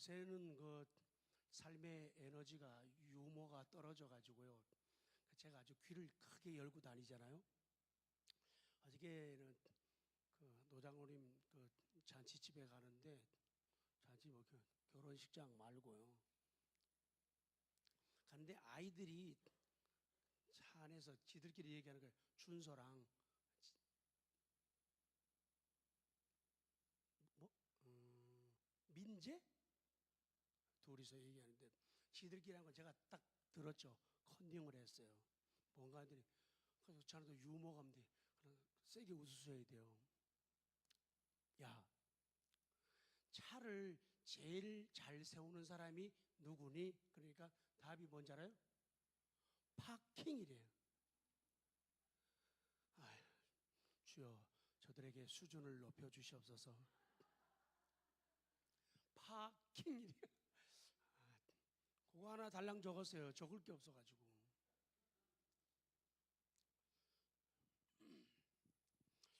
요새는 그 삶의 에너지가 유머가 떨어져 가지고요. 제가 아주 귀를 크게 열고 다니잖아요. 어저께는 그 노장로님 그 잔치집에 가는데 잔치 뭐 결혼식장 말고요. 가는데 아이들이 차 안에서 지들끼리 얘기하는 거예요. 준서랑 민재? 둘이서 얘기하는데 지들끼리 한 건 제가 딱 들었죠. 컨닝을 했어요. 뭔가 하더니 그래서 저한테도 유머감인데 세게 웃으셔야 돼요. 야, 차를 제일 잘 세우는 사람이 누구니? 그러니까 답이 뭔지 알아요? 파킹이래요. 아휴, 주여 저들에게 수준을 높여주시옵소서. 파킹이래요. 그거 하나 달랑 적었어요. 적을 게 없어가지고.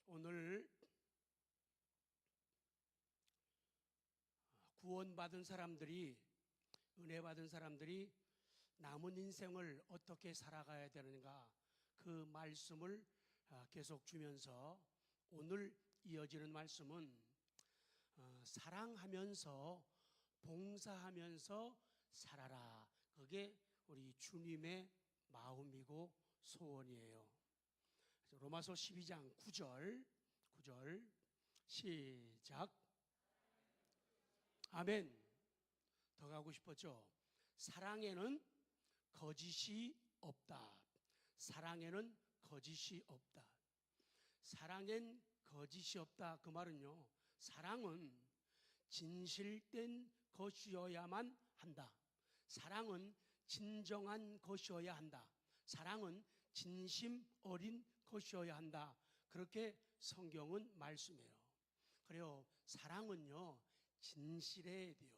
오늘 구원받은 사람들이, 은혜 받은 사람들이 남은 인생을 어떻게 살아가야 되는가, 그 말씀을 계속 주면서 오늘 이어지는 말씀은 사랑하면서 봉사하면서 살아라. 그게 우리 주님의 마음이고 소원이에요. 로마서 12장 9절 시작. 아멘. 더 가고 싶었죠? 사랑에는 거짓이 없다. 사랑에는 거짓이 없다. 사랑엔 거짓이 없다. 그 말은요, 사랑은 진실된 것이어야만 한다. 사랑은 진정한 것이어야 한다. 사랑은 진심 어린 것이어야 한다. 그렇게 성경은 말씀해요. 그래요. 사랑은요, 진실해야 돼요.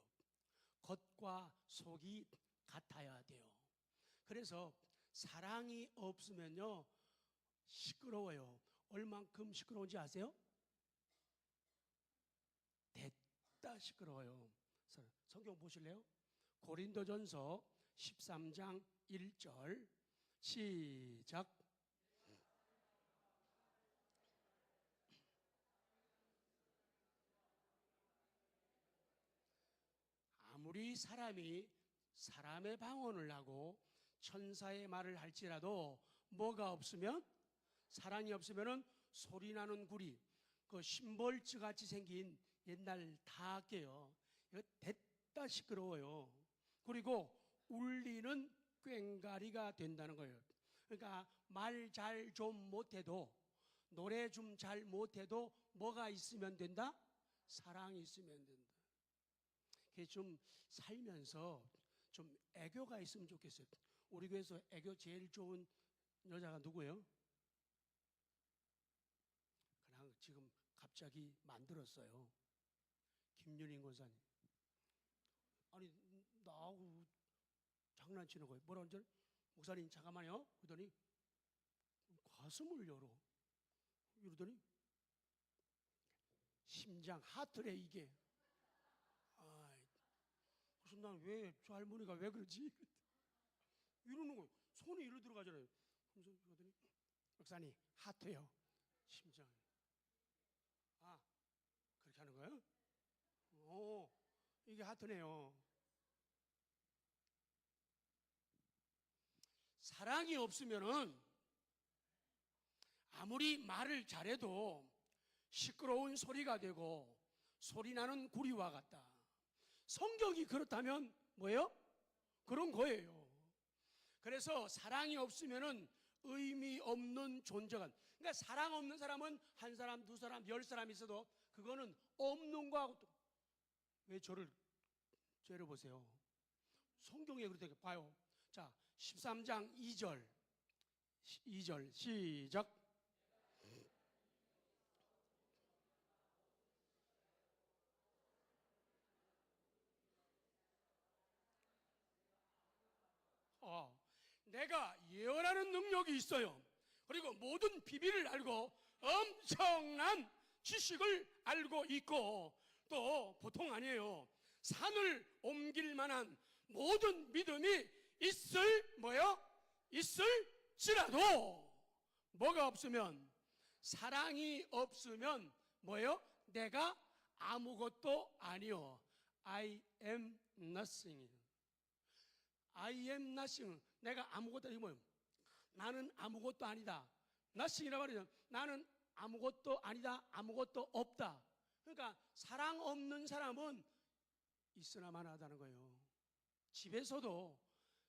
겉과 속이 같아야 돼요. 그래서 사랑이 없으면요, 시끄러워요. 얼만큼 시끄러운지 아세요? 됐다 시끄러워요. 성경 보실래요? 고린도전서 13장 1절 시작. 아무리 사람이 사람의 방언을 하고 천사의 말을 할지라도 뭐가 없으면, 사랑이 없으면 소리나는 구리, 그 심벌즈 같이 생긴 옛날 닭이에요. 이거 됐다 시끄러워요. 그리고 울리는 꽹가리가 된다는 거예요. 그러니까 말 잘 좀 못해도, 노래 좀 잘 못해도 뭐가 있으면 된다? 사랑이 있으면 된다. 그게 좀 살면서 좀 애교가 있으면 좋겠어요. 우리 교회에서 애교 제일 좋은 여자가 누구예요? 그냥 지금 갑자기 만들었어요. 김윤희 권사님. 아니, 나하고 장난치는 거예요. 뭐라는 줄? 목사님 잠깐만요. 그러더니 가슴을 열어. 이러더니 심장 하트래 이게. 그래서 난 왜 저 할머니가 왜 그러지? 이러는 거예요. 손이 이리로 들어가잖아요. 그러더니 목사님 하트요. 심장. 그렇게 하는 거예요? 이게 하트네요. 사랑이 없으면은 아무리 말을 잘해도 시끄러운 소리가 되고 소리나는 구리와 같다. 성경이 그렇다면 뭐예요? 그런 거예요. 그래서 사랑이 없으면은 의미 없는 존재가, 그러니까 사랑 없는 사람은 한 사람, 두 사람, 10사람 있어도 그거는 없는 거하고 또, 왜 저를 째려보세요? 성경에 그렇게 봐요. 자, 13장 2절 시작. 내가 예언하는 능력이 있어요. 그리고 모든 비밀을 알고 엄청난 지식을 알고 있고, 또 보통 아니에요. 산을 옮길 만한 모든 믿음이 있을 뭐요? 있을지라도 뭐가 없으면, 사랑이 없으면 뭐요? 내가 아무것도 아니요. I am nothing. I am nothing. 내가 아무것도 아니고 뭐요? 나는 아무것도 아니다. nothing이라고 말이죠. 나는 아무것도 아니다. 아무것도 없다. 그러니까 사랑 없는 사람은 있으나만 하다는 거예요. 집에서도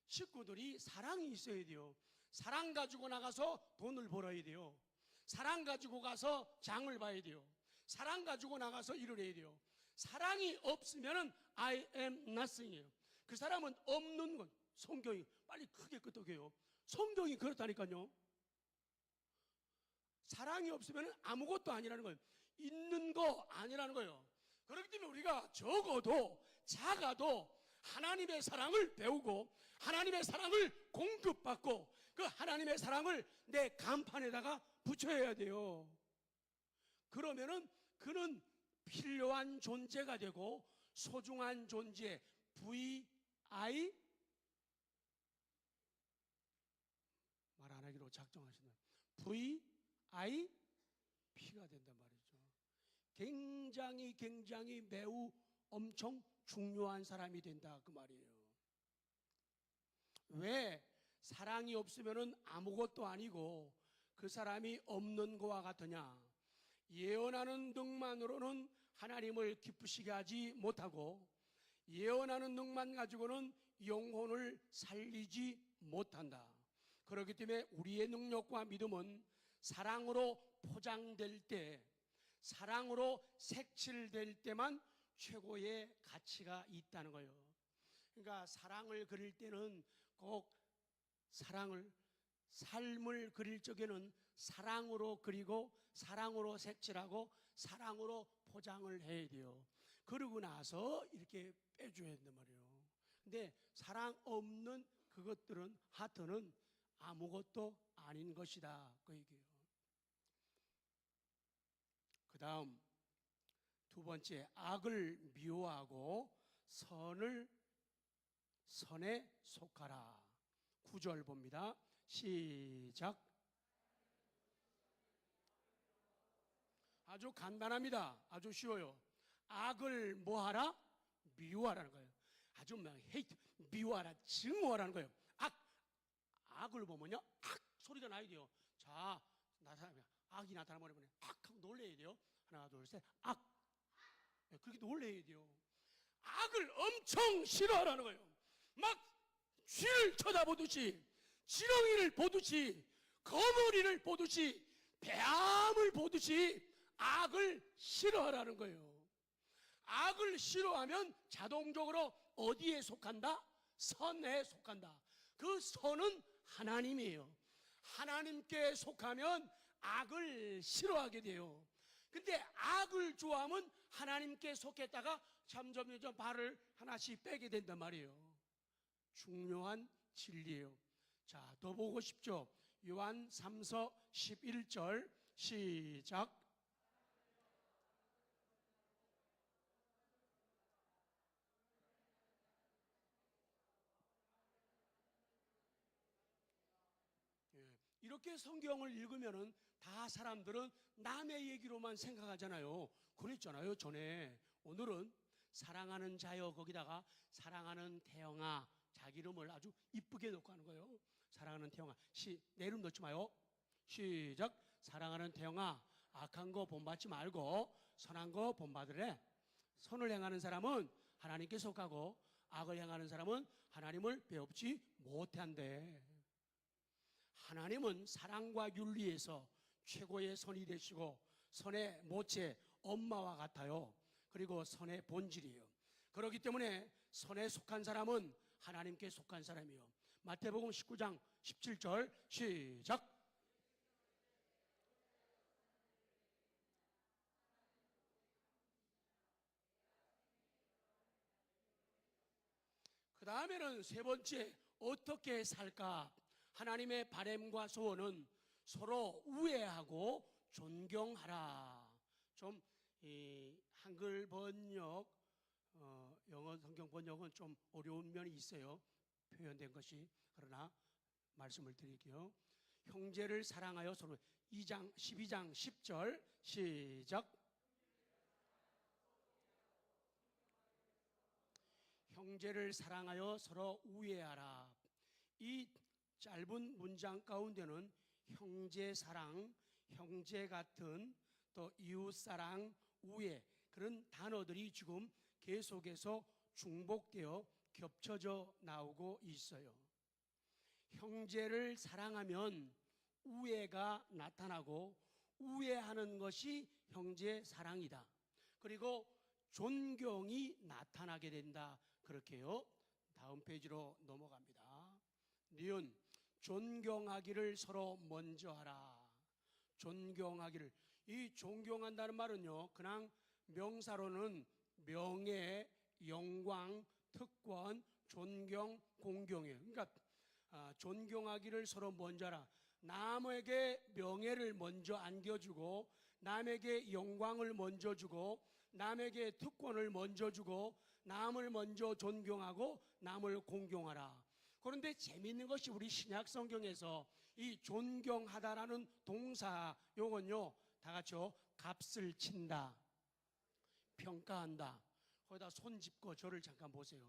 식구들이 사랑이 있어야 돼요. 사랑 가지고 나가서 돈을 벌어야 돼요. 사랑 가지고 가서 장을 봐야 돼요. 사랑 가지고 나가서 일을 해야 돼요. 사랑이 없으면 I am nothing이에요. 그 사람은 없는 것. 성경이 빨리 크게 끄덕여요. 성경이 그렇다니까요. 사랑이 없으면 아무것도 아니라는 거예요. 있는 거 아니라는 거예요. 그렇기 때문에 우리가 적어도 작아도 하나님의 사랑을 배우고 하나님의 사랑을 공급받고 그 하나님의 사랑을 내 간판에다가 붙여야 돼요. 그러면은 그는 필요한 존재가 되고 소중한 존재, VI 말 안 하기로 작정하신다. VIP가 된단 말이죠. 굉장히 매우 엄청 중요한 사람이 된다 그 말이에요. 왜? 사랑이 없으면 아무것도 아니고 그 사람이 없는 것과 같으냐? 예언하는 능만으로는 하나님을 기쁘시게 하지 못하고 예언하는 능만 가지고는 영혼을 살리지 못한다. 그렇기 때문에 우리의 능력과 믿음은 사랑으로 포장될 때, 사랑으로 색칠될 때만 최고의 가치가 있다는 거예요. 그러니까 사랑을 그릴 때는 꼭 삶을 그릴 적에는 사랑으로 그리고 사랑으로 색칠하고 사랑으로 포장을 해야 돼요. 그러고 나서 이렇게 빼줘야 된단 말이에요. 근데 사랑 없는 그것들은, 하트는 아무것도 아닌 것이다 그 얘기예요. 그 다음 두 번째, 악을 미워하고 선에 속하라. 9절 봅니다. 시작. 아주 간단합니다. 아주 쉬워요. 악을 뭐하라? 미워하라는 거예요. 아주 hate, 미워하라, 증오하라는 거예요. 악을 보면요, 악 소리가 나야 돼요. 자, 악이 나타나버리면 악 하고 놀래야 돼요. 하나 둘 셋, 악. 그렇게 놀래야 돼요. 악을 엄청 싫어하라는 거예요. 막 쥐를 쳐다보듯이, 지렁이를 보듯이, 거머리를 보듯이, 뱀을 보듯이 악을 싫어하라는 거예요. 악을 싫어하면 자동적으로 어디에 속한다? 선에 속한다. 그 선은 하나님이에요. 하나님께 속하면 악을 싫어하게 돼요. 근데 악을 좋아하면 하나님께 속했다가 점점 발을 하나씩 빼게 된단 말이에요. 중요한 진리예요. 자, 더 보고 싶죠? 요한 3서 11절 시작. 이렇게 성경을 읽으면은 다 사람들은 남의 얘기로만 생각하잖아요. 그랬잖아요, 전에. 오늘은 사랑하는 자여, 거기다가 사랑하는 태영아, 자기 이름을 아주 이쁘게 넣고 하는 거예요. 사랑하는 태영아. 내 이름 넣지 마요. 시작. 사랑하는 태영아, 악한 거 본받지 말고 선한 거 본받으래. 선을 행하는 사람은 하나님께 속하고 악을 행하는 사람은 하나님을 배웁지 못한대. 하나님은 사랑과 윤리에서 최고의 선이 되시고 선의 모체, 엄마와 같아요. 그리고 선의 본질이에요. 그렇기 때문에 선에 속한 사람은 하나님께 속한 사람이에요. 마태복음 19장 17절 시작. 그 다음에는 세 번째, 어떻게 살까? 하나님의 바램과 소원은 서로 우애하고 존경하라. 좀 한글 번역 영어 성경 번역은 좀 어려운 면이 있어요. 표현된 것이. 그러나 말씀을 드릴게요. 형제를 사랑하여 서로 12장 10절 시작. 형제를 사랑하여 서로 우애하라. 이 짧은 문장 가운데는 형제 사랑, 형제 같은, 또 이웃 사랑, 우애, 그런 단어들이 지금 계속해서 중복되어 겹쳐져 나오고 있어요. 형제를 사랑하면 우애가 나타나고 우애하는 것이 형제 사랑이다. 그리고 존경이 나타나게 된다. 그렇게요. 다음 페이지로 넘어갑니다. 니은 존경하기를 서로 먼저 하라. 존경하기를. 이 존경한다는 말은요, 그냥 명사로는 명예, 영광, 특권, 존경, 공경이에요. 그러니까 존경하기를 서로 먼저 하라. 남에게 명예를 먼저 안겨주고, 남에게 영광을 먼저 주고, 남에게 특권을 먼저 주고, 남을 먼저 존경하고 남을 공경하라. 그런데 재미있는 것이 우리 신약 성경에서 이 존경하다라는 동사, 요건요 다 같이요, 값을 친다, 평가한다. 거기다 손 짚고 저를 잠깐 보세요.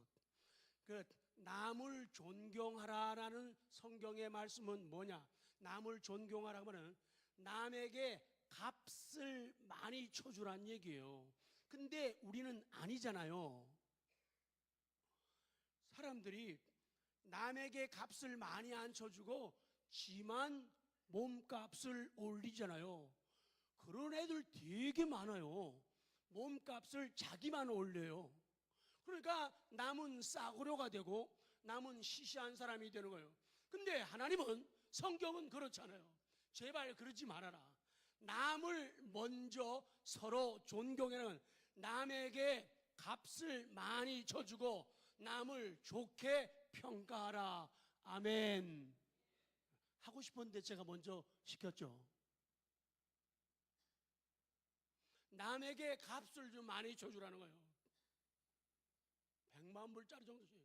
그 남을 존경하라라는 성경의 말씀은 뭐냐? 남을 존경하라고 하면 남에게 값을 많이 쳐주란 얘기예요. 근데 우리는 아니잖아요. 사람들이 남에게 값을 많이 안 쳐주고 지만 몸값을 올리잖아요. 그런 애들 되게 많아요. 몸값을 자기만 올려요. 그러니까 남은 싸구려가 되고 남은 시시한 사람이 되는 거예요. 근데 하나님은, 성경은 그렇잖아요. 제발 그러지 말아라. 남을 먼저 서로 존경해는, 남에게 값을 많이 쳐주고 남을 좋게 평가하라. 아멘. 하고 싶었는데 제가 먼저 시켰죠. 남에게 값을 좀 많이 쳐주라는 거예요. 100만 불짜리 정도씩.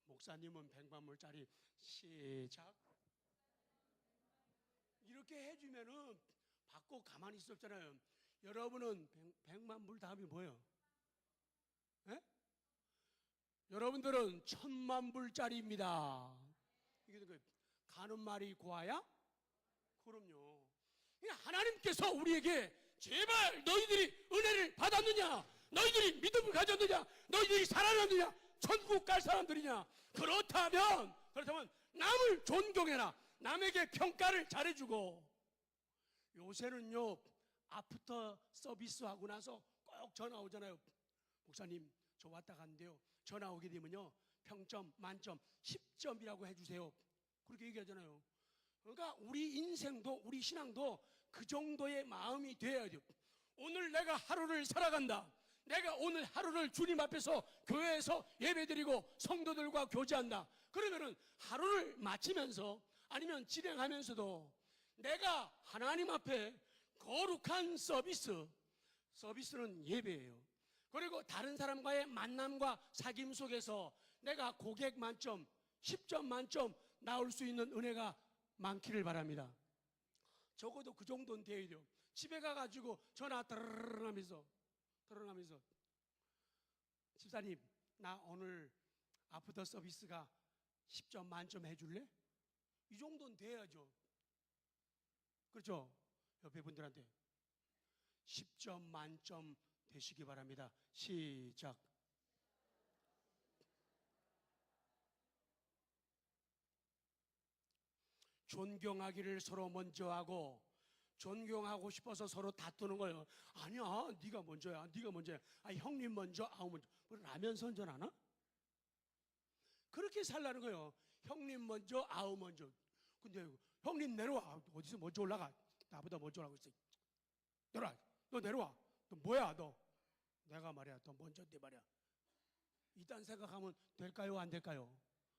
목사님은 100만 불짜리 시작. 이렇게 해주면은 받고 가만히 있었잖아요. 여러분은 100만 불 다음이 뭐예요? 에? 여러분들은 1000만 불짜리입니다. 이게 가는 말이 고와야? 그럼요. 하나님께서 우리에게 제발 너희들이 은혜를 받았느냐? 너희들이 믿음을 가졌느냐? 너희들이 살아났느냐? 천국 갈 사람들이냐? 그렇다면 남을 존경해라. 남에게 평가를 잘해주고. 요새는요, 아프터 서비스 하고 나서 꼭 전화 오잖아요. 목사님, 저 왔다 갔는데요, 전화 오게 되면요, 평점 만점 10점이라고 해주세요. 그렇게 얘기하잖아요. 그러니까 우리 인생도, 우리 신앙도 그 정도의 마음이 되어야 돼요. 오늘 내가 하루를 살아간다. 내가 오늘 하루를 주님 앞에서 교회에서 예배드리고 성도들과 교제한다. 그러면은 하루를 마치면서 아니면 진행하면서도 내가 하나님 앞에 거룩한 서비스는 예배예요. 그리고 다른 사람과의 만남과 사귐 속에서 내가 고객 만점, 10점 만점 나올 수 있는 은혜가 많기를 바랍니다. 적어도 그 정도는 돼야 돼요. 집에 가가지고 전화 드르르 하면서 집사님, 나 오늘 아프터 서비스가 10점 만점 해줄래? 이 정도는 돼야죠. 그렇죠? 옆에 분들한테 10점 만점 되시기 바랍니다. 시작. 존경하기를 서로 먼저 하고, 존경하고 싶어서 서로 다투는 거예요. 아니야, 네가 먼저야. 형님 먼저, 아우 먼저. 라면 선전하나? 그렇게 살라는 거예요. 형님 먼저, 아우 먼저. 근데 형님 내려와. 어디서 먼저 올라가? 나보다 먼저 올라가고 있어. 내려와. 너 내려와. 너 뭐야 너? 내가 말이야, 너 먼저인데 말이야. 이딴 생각하면 될까요, 안 될까요?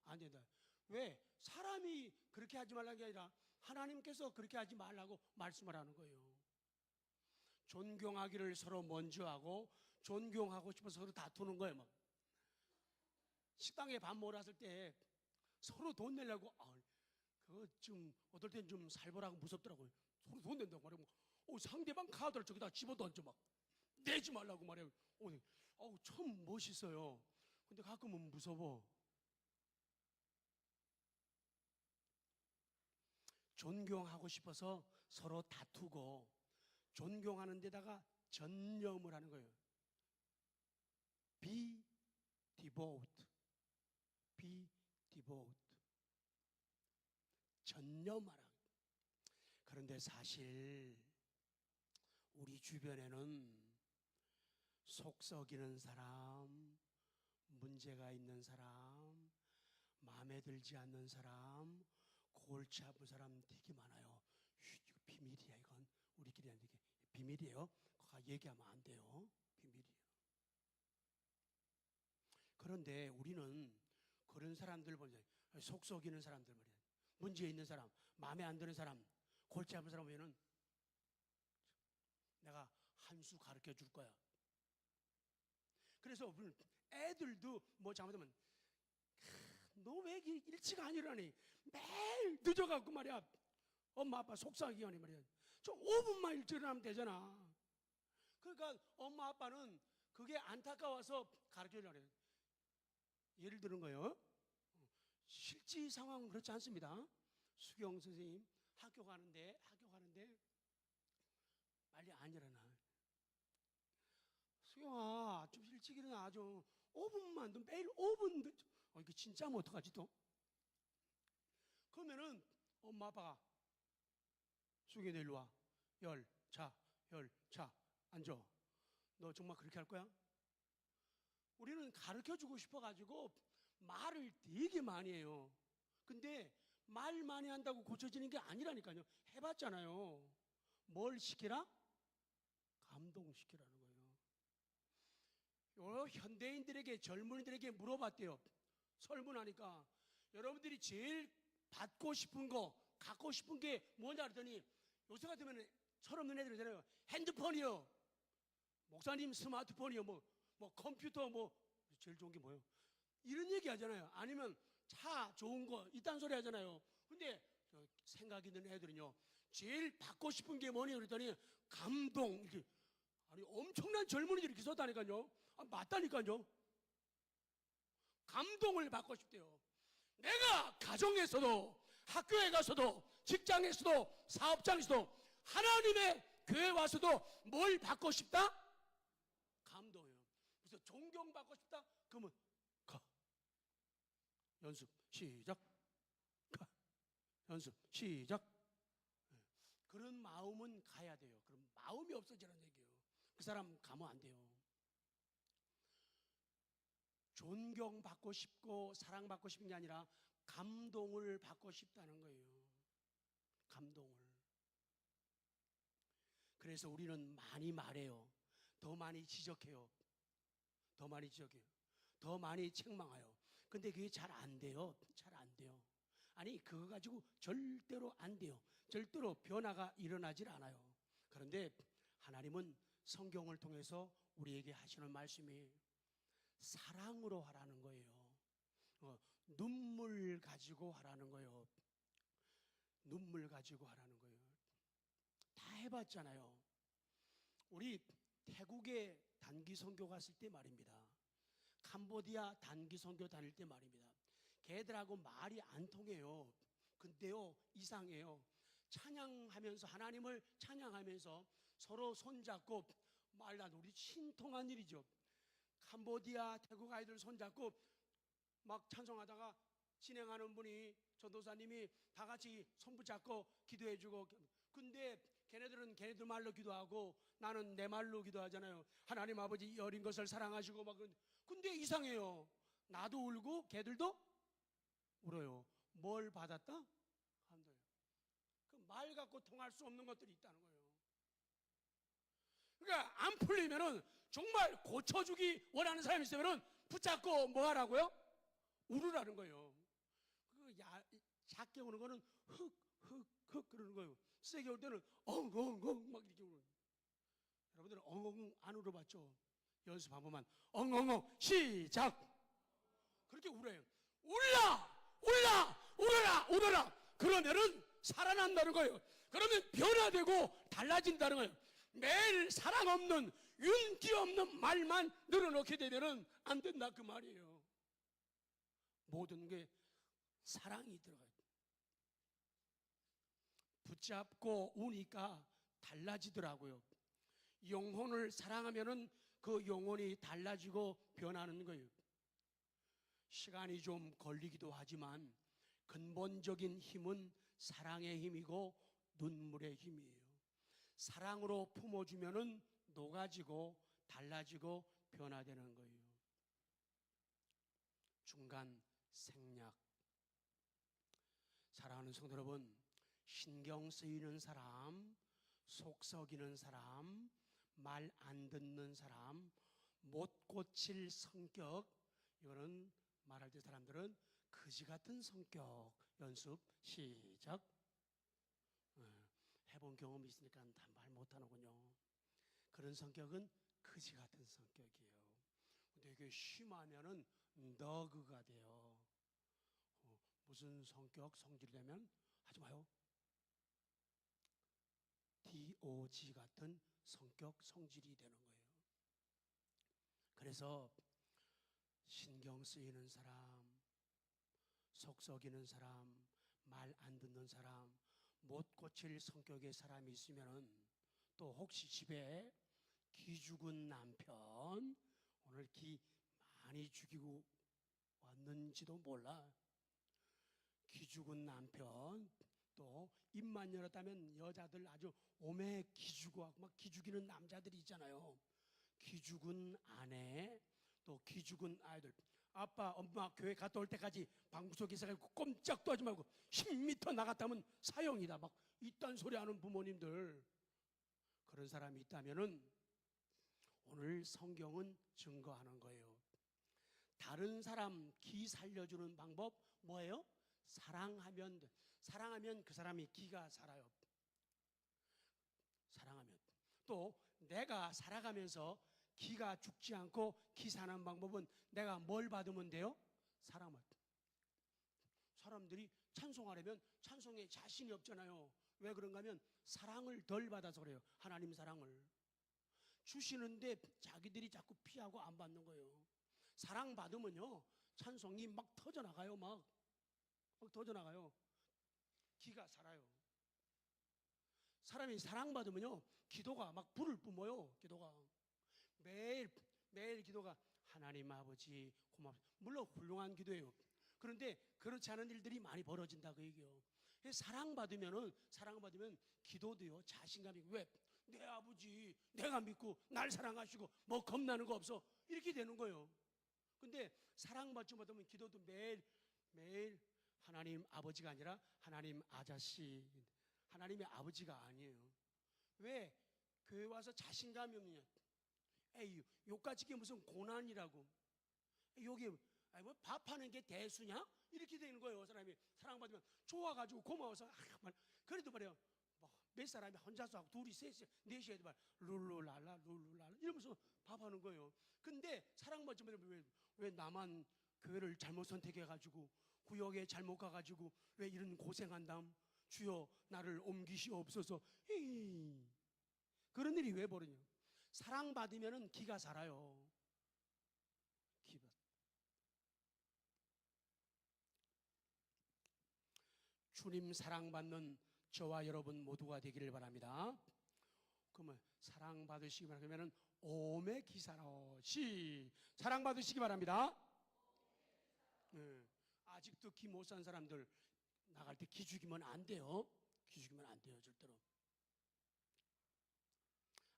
안 된다. 왜? 사람이 그렇게 하지 말라는 게 아니라 하나님께서 그렇게 하지 말라고 말씀을 하는 거예요. 존경하기를 서로 먼저 하고 존경하고 싶어서 서로 다투는 거예요. 막 식당에 밥 먹으러 왔을 때 서로 돈 내려고 그거 좀 어떨 땐 좀 살벌하고 무섭더라고요. 서로 돈 낸다고 말이야. 상대방 카드를 저기다 집어던져 막 내지 말라고 말해요. 참 멋있어요. 근데 가끔은 무서워. 존경하고 싶어서 서로 다투고 존경하는 데다가 전념을 하는 거예요. Be devoted. Be devoted. 전념하라. 그런데 사실 우리 주변에는 속 썩이는 사람, 문제가 있는 사람, 마음에 들지 않는 사람, 골치 아픈 사람 되게 많아요. 이거 비밀이야. 이건 우리끼리 하는 게 비밀이에요. 그거 얘기하면 안 돼요. 비밀이에요. 그런데 우리는 그런 사람들 보면 속 썩이는 사람들 말이야. 문제 있는 사람, 마음에 안 드는 사람, 골치 아픈 사람 보면은 내가 한 수 가르쳐 줄 거야. 그래서 우리는 애들도 뭐 잘못하면 너 왜 일찍 안 일어나니? 매일 늦어갖고 말이야. 엄마 아빠 속상하게 하니 말이야. 좀 5분만 일찍 일어나면 되잖아. 그러니까 엄마 아빠는 그게 안타까워서 가르쳐주려고 해요. 예를 들은 거예요. 실제 상황은 그렇지 않습니다. 수경 선생님 학교 가는데 빨리 안 일어나. 수경아 좀 일찍 일어나. 좀 5분만 너 매일 5분 이거 진짜면 어떡하지 또? 그러면은 엄마 아빠가 수경이 너 일로 와. 열차 앉아. 너 정말 그렇게 할 거야? 우리는 가르쳐주고 싶어가지고 말을 되게 많이 해요. 근데 말 많이 한다고 고쳐지는 게 아니라니까요. 해봤잖아요. 뭘 시키라? 감동시키라는 거예요. 현대인들에게 젊은이들에게 물어봤대요. 설문하니까 여러분들이 제일 받고 싶은 거 갖고 싶은 게 뭐냐 그랬더니 요새 같으면 철없는 애들 있잖아요. 핸드폰이요. 목사님 스마트폰이요. 뭐 컴퓨터 제일 좋은 게 뭐예요? 이런 얘기 하잖아요. 아니면 차 좋은 거 이딴 소리 하잖아요. 근데 생각 있는 애들은요. 제일 받고 싶은 게 뭐니 그랬더니 감동. 이렇게 아니 엄청난 젊은이들이 이렇게 썼다니까요. 맞다니까요. 감동을 받고 싶대요. 내가 가정에서도 학교에 가서도 직장에서도 사업장에서도 하나님의 교회 와서도 뭘 받고 싶다? 감동이에요. 그래서 존경받고 싶다? 그러면 가. 연습 시작. 가. 연습 시작. 그런 마음은 가야 돼요. 그럼 마음이 없어지는 얘기예요. 그 사람 가면 안 돼요. 존경받고 싶고 사랑받고 싶은 게 아니라 감동을 받고 싶다는 거예요. 감동을. 그래서 우리는 많이 말해요. 더 많이 지적해요. 더 많이 지적해요. 더 많이 책망해요. 근데 그게 잘 안 돼요. 잘 안 돼요. 아니 그거 가지고 절대로 안 돼요. 절대로 변화가 일어나질 않아요. 그런데 하나님은 성경을 통해서 우리에게 하시는 말씀이 사랑으로 하라는 거예요. 눈물 가지고 하라는 거예요. 눈물 가지고 하라는 거예요. 다 해봤잖아요. 우리 태국에 단기 선교 갔을 때 말입니다. 캄보디아 단기 선교 다닐 때 말입니다. 걔들하고 말이 안 통해요. 근데요 이상해요. 찬양하면서 하나님을 찬양하면서 서로 손잡고 말란 우리 신통한 일이죠. 캄보디아 태국 아이들 손잡고 막 찬송하다가 진행하는 분이 전도사님이 다 같이 손 붙잡고 기도해주고, 근데 걔네들은 걔네들 말로 기도하고 나는 내 말로 기도하잖아요. 하나님 아버지 이 어린 것을 사랑하시고 막. 근데 이상해요. 나도 울고 걔들도 울어요. 뭘 받았다? 감동이에요. 그 말 갖고 통할 수 없는 것들이 있다는 거예요. 그러니까 안 풀리면은 정말 고쳐주기 원하는 사람이 있으면은 붙잡고 뭐 하라고요? 울으라는 거예요. 그 작게 오는 거는 흑 그러는 거예요. 세게 올 때는 엉엉엉 막 이렇게 우는. 여러분들은 엉엉 안 울어봤죠? 연습 한 번만. 엉엉엉 시작. 그렇게 울어요. 울라 울라 울어라 울어라. 그러면은 살아난다는 거예요. 그러면 변화되고 달라진다는 거예요. 매일 사랑 없는 윤기 없는 말만 늘어놓게 되면은 안 된다 그 말이에요. 모든 게 사랑이 들어가요. 붙잡고 우니까 달라지더라고요. 영혼을 사랑하면은 그 영혼이 달라지고 변하는 거예요. 시간이 좀 걸리기도 하지만 근본적인 힘은 사랑의 힘이고 눈물의 힘이에요. 사랑으로 품어주면은 녹아지고 달라지고 변화되는 거예요. 중간 생략. 사랑하는 성도 여러분, 신경 쓰이는 사람, 속 썩이는 사람, 말 안 듣는 사람, 못 고칠 성격, 이거는 말할 때 사람들은 거지 같은 성격. 연습 시작. 해본 경험이 있으니까 말 못하는군요. 그런 성격은 거지 같은 성격이에요. 근데 이게 심하면은 너그가 돼요. 무슨 성격, 성질이라면 하지 마요. DOG 같은 성격, 성질이 되는 거예요. 그래서 신경 쓰이는 사람, 속 썩이는 사람, 말 안 듣는 사람, 못 고칠 성격의 사람이 있으면은, 또 혹시 집에 기 죽은 남편, 오늘 기 많이 죽이고 왔는지도 몰라. 기 죽은 남편, 또 입만 열었다면 여자들 아주 오매 기죽어 하고 막 기죽이는 남자들이 있잖아요. 기죽은 아내, 또 기죽은 아이들. 아빠, 엄마 교회 갔다 올 때까지 방구 속에 있어가지고 꼼짝도 하지 말고 10m 나갔다면 사형이다. 막 이딴 소리 하는 부모님들. 그런 사람이 있다면은 오늘 성경은 증거하는 거예요. 다른 사람 기 살려주는 방법 뭐예요? 사랑하면 그 사람이 기가 살아요. 사랑하면. 또 내가 살아가면서 기가 죽지 않고 기 사는 방법은 내가 뭘 받으면 돼요? 사랑을. 사람들이 찬송하려면 찬송에 자신이 없잖아요. 왜 그런가 하면 사랑을 덜 받아서 그래요. 하나님 사랑을 주시는데 자기들이 자꾸 피하고 안 받는 거예요. 사랑 받으면요 찬송이 막 터져나가요. 막 터져나가요. 기가 살아요. 사람이 사랑받으면요 기도가 막 불을 뿜어요. 기도가 매일 기도가 하나님 아버지 고맙습니다. 물론 훌륭한 기도예요. 그런데 그렇지 않은 일들이 많이 벌어진다 그 얘기예요. 사랑받으면 기도도요 자신감이. 왜? 내 아버지 내가 믿고 날 사랑하시고 뭐 겁나는 거 없어 이렇게 되는 거예요. 근데 사랑받지 못하면 기도도 매일 하나님 아버지가 아니라 하나님 아저씨, 하나님의 아버지가 아니에요. 왜? 교회 와서 자신감이 없느냐. 에이 요까지 게 무슨 고난이라고. 여기 뭐 밥하는 게 대수냐? 이렇게 되는 거예요. 사람이 사랑받으면 좋아가지고 고마워서 그래도 말이에요. 몇 사람이 혼자서 하고 둘이 셋이 넷이 해도 말 룰루랄라 이러면서 밥하는 거예요. 근데 사랑받지 못하면 왜 나만 교회를 잘못 선택해가지고 구역에 잘못 가가지고 왜 이런 고생한담? 주여 나를 옮기시옵소서. 그런 일이 왜 벌어져? 사랑받으면 기가 살아요. 기가. 주님 사랑받는 저와 여러분 모두가 되기를 바랍니다. 그러면 사랑받으시기 바라면 오매 기사로 사랑받으시기 바랍니다. 아직도 기 못 산 사람들 나갈 때 기 죽이면 안 돼요. 기 죽이면 안 돼요 절대로.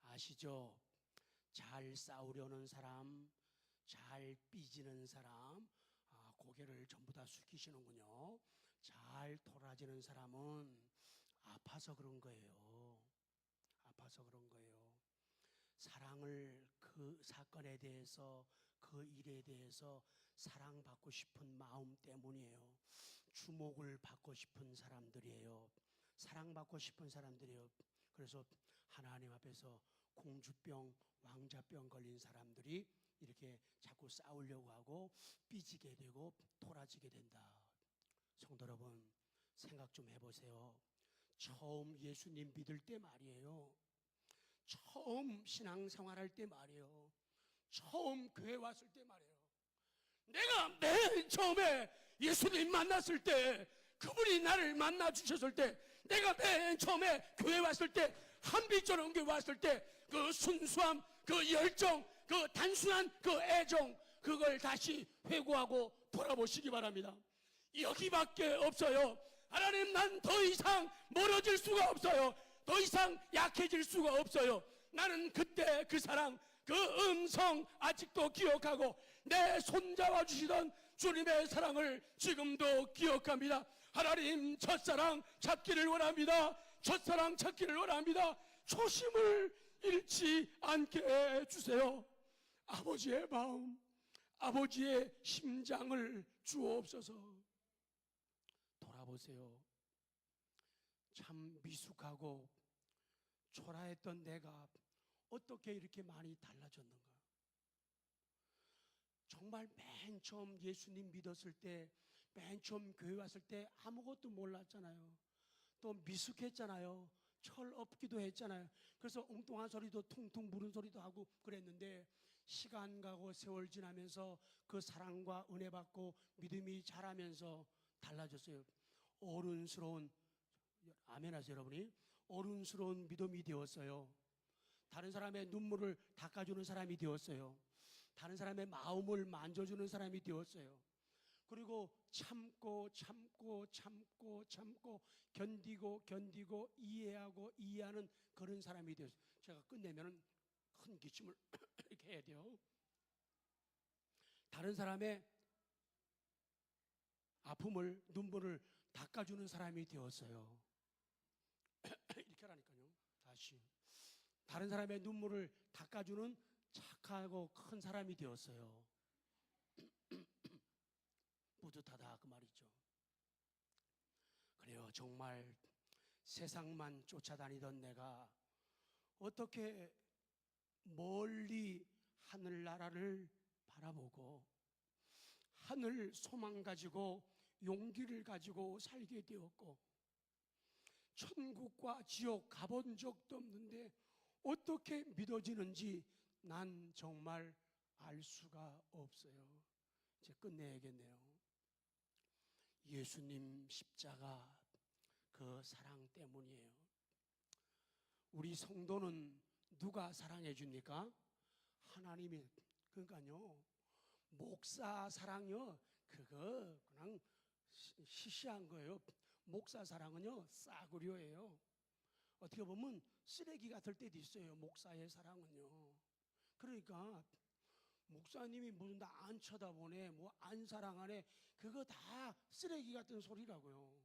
아시죠? 잘 싸우려는 사람, 잘 삐지는 사람, 고개를 전부 다 숙이시는군요. 잘 돌아지는 사람은 아파서 그런 거예요. 아파서 그런 거예요. 사랑을 그 사건에 대해서 그 일에 대해서 사랑받고 싶은 마음 때문이에요. 주목을 받고 싶은 사람들이에요. 사랑받고 싶은 사람들이에요. 그래서 하나님 앞에서 공주병, 왕자병 걸린 사람들이 이렇게 자꾸 싸우려고 하고 삐지게 되고 토라지게 된다. 성도 여러분, 생각 좀 해보세요. 처음 예수님 믿을 때 말이에요. 처음 신앙생활할 때 말이에요. 처음 교회 왔을 때 말이에요. 내가 맨 처음에 예수님 만났을 때, 그분이 나를 만나 주셨을 때, 내가 맨 처음에 교회 왔을 때, 한빛처럼 교회 왔을 때, 그 순수함, 그 열정, 그 단순한 그 애정, 그걸 다시 회고하고 돌아보시기 바랍니다. 여기밖에 없어요. 하나님, 난 더 이상 멀어질 수가 없어요. 더 이상 약해질 수가 없어요. 나는 그때 그 사랑, 그 음성 아직도 기억하고 내 손잡아 주시던 주님의 사랑을 지금도 기억합니다. 하나님, 첫사랑 찾기를 원합니다. 첫사랑 찾기를 원합니다. 초심을 잃지 않게 해주세요. 아버지의 마음, 아버지의 심장을 주옵소서. 돌아보세요. 참 미숙하고 초라했던 내가 어떻게 이렇게 많이 달라졌는가? 정말 맨 처음 예수님 믿었을 때, 맨 처음 교회 왔을 때 아무것도 몰랐잖아요. 또 미숙했잖아요. 철 없기도 했잖아요. 그래서 엉뚱한 소리도 퉁퉁 부른 소리도 하고 그랬는데, 시간 가고 세월 지나면서 그 사랑과 은혜 받고 믿음이 자라면서 달라졌어요. 어른스러운, 아멘 하세요 여러분이. 어른스러운 믿음이 되었어요. 다른 사람의 눈물을 닦아주는 사람이 되었어요. 다른 사람의 마음을 만져주는 사람이 되었어요. 그리고 참고 견디고 이해하고 이해하는 그런 사람이 되었어요. 제가 끝내면 큰 기침을 이렇게 해야 돼요. 다른 사람의 아픔을, 눈물을 닦아주는 사람이 되었어요. 이렇게 하라니까요. 다시. 다른 사람의 눈물을 닦아주는 착하고 큰 사람이 되었어요. 뿌듯하다 그 말이죠. 그래요. 정말 세상만 쫓아다니던 내가 어떻게 멀리 하늘나라를 바라보고 하늘 소망 가지고 용기를 가지고 살게 되었고, 천국과 지옥 가본 적도 없는데 어떻게 믿어지는지 난 정말 알 수가 없어요. 이제 끝내야겠네요. 예수님 십자가 그 사랑 때문이에요. 우리 성도는 누가 사랑해 줍니까? 하나님이. 그러니까요, 목사 사랑요, 그거 그냥 시시한 거예요. 목사 사랑은요, 싸구려예요. 어떻게 보면 쓰레기 같을 때도 있어요, 목사의 사랑은요. 그러니까 목사님이 무슨 나 안 쳐다보네, 뭐 안 사랑하네, 그거 다 쓰레기 같은 소리라고요.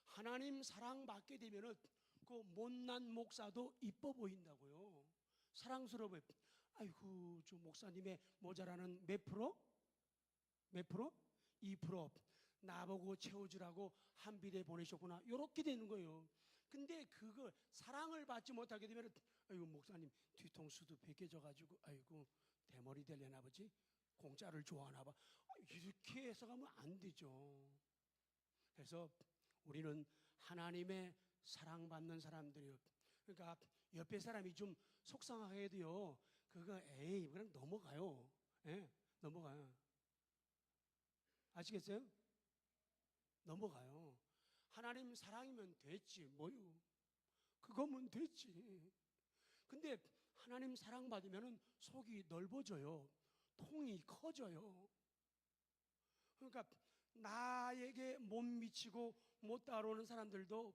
하나님 사랑받게 되면은 그 못난 목사도 이뻐 보인다고요. 사랑스러워요. 아이고, 저 목사님의 모자라는 몇 프로? 몇 프로? 2%. 나보고 채워주라고 한 비례 보내셨구나. 이렇게 되는 거예요. 근데 그거 사랑을 받지 못하게 되면, 아이고 목사님 뒤통수도 벗겨져가지고 아이고 대머리 될려나 보지, 공짜를 좋아하나 봐, 이렇게 해석하면 안 되죠. 그래서 우리는 하나님의 사랑받는 사람들이요. 그러니까 옆에 사람이 좀 속상하게도요, 그거 에이 그냥 넘어가요. 예, 넘어가요. 아시겠어요? 넘어가요. 하나님 사랑이면 됐지 뭐요. 그거면 됐지. 근데 하나님 사랑 받으면 속이 넓어져요. 통이 커져요. 그러니까 나에게 못 미치고 못 따라오는 사람들도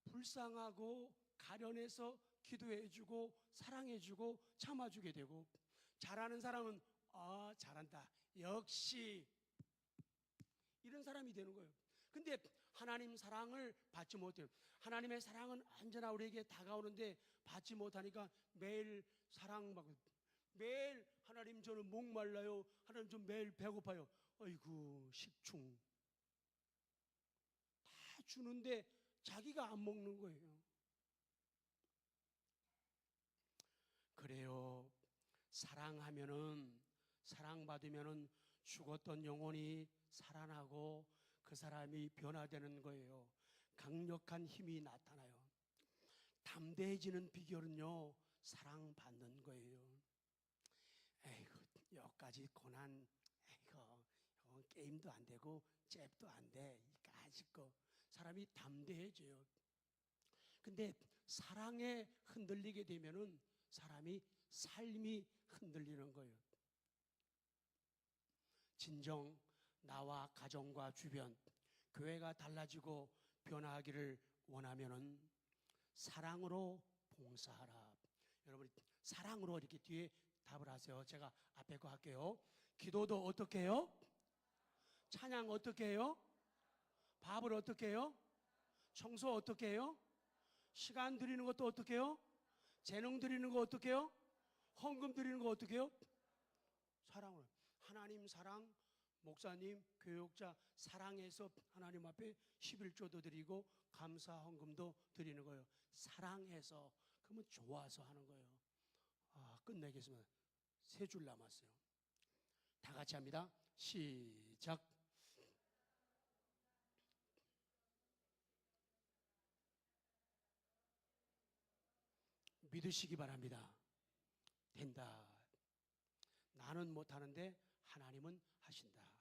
불쌍하고 가련해서 기도해주고 사랑해주고 참아주게 되고, 잘하는 사람은 잘한다, 역시, 이런 사람이 되는 거예요. 근데 하나님 사랑을 받지 못해요. 하나님의 사랑은 언제나 우리에게 다가오는데 받지 못하니까 매일 사랑받고, 매일 하나님 저는 목말라요, 하나님 저 매일 배고파요, 아이고 식충 다 주는데 자기가 안 먹는 거예요. 그래요. 사랑하면은, 사랑받으면은 죽었던 영혼이 살아나고 그 사람이 변화되는 거예요. 강력한 힘이 나타나요. 담대해지는 비결은요, 사랑받는 거예요. 에이구, 여기까지 고난, 에이구, 게임도 안 되고 잽도 안 돼. 이까짓 거. 사람이 담대해져요. 근데 사랑에 흔들리게 되면은 사람이 삶이 흔들리는 거예요. 진정 나와 가정과 주변, 교회가 달라지고 변화하기를 원하면은 사랑으로 봉사하라. 여러분 사랑으로 이렇게 뒤에 답을 하세요. 제가 앞에 거 할게요. 기도도 어떻게 해요? 찬양 어떻게 해요? 밥을 어떻게 해요? 청소 어떻게 해요? 시간 드리는 것도 어떻게 해요? 재능 드리는 거 어떻게 해요? 헌금 드리는 거 어떻게 해요? 사랑으로. 하나님 사랑, 목사님, 교육자 사랑해서 하나님 앞에 11조도 드리고 감사 헌금도 드리는 거예요. 사랑해서. 그러면 좋아서 하는 거예요. 끝내겠습니다. 3줄 남았어요. 다 같이 합니다. 시작. 믿으시기 바랍니다. 된다. 나는 못하는데 하나님은 하신다.